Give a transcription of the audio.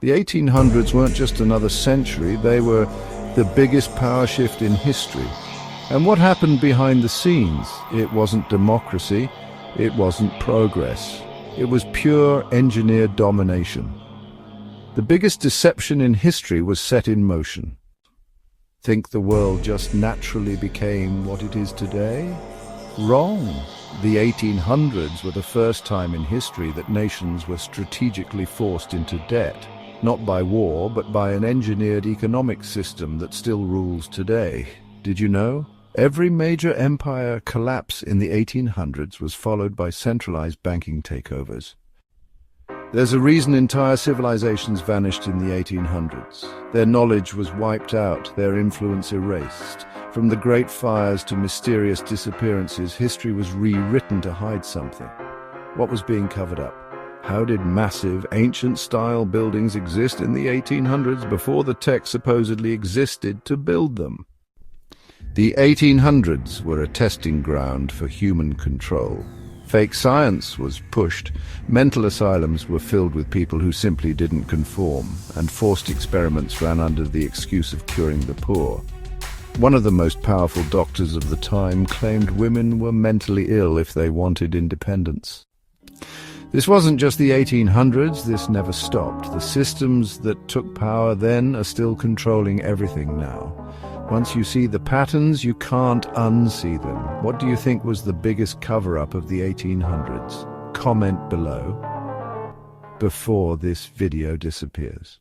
The 1800s weren't just another century, they were the biggest power shift in history. And what happened behind the scenes? It wasn't democracy, it wasn't progress. It was pure engineered domination. The biggest deception in history was set in motion. Think the world just naturally became what it is today? Wrong. The 1800s were the first time in history that nations were strategically forced into debt, not by war, but by an engineered economic system that still rules today. Did you know? Every major empire collapse in the 1800s was followed by centralized banking takeovers. There's a reason entire civilizations vanished in the 1800s. Their knowledge was wiped out, their influence erased. From the Great Fires to mysterious disappearances, history was rewritten to hide something. What was being covered up? How did massive, ancient-style buildings exist in the 1800s before the tech supposedly existed to build them? The 1800s were a testing ground for human control. Fake science was pushed, mental asylums were filled with people who simply didn't conform, and forced experiments ran under the excuse of curing the poor. One of the most powerful doctors of the time claimed women were mentally ill if they wanted independence. This wasn't just the 1800s, this never stopped. The systems that took power then are still controlling everything now. Once you see the patterns, you can't unsee them. What do you think was the biggest cover-up of the 1800s? Comment below before this video disappears.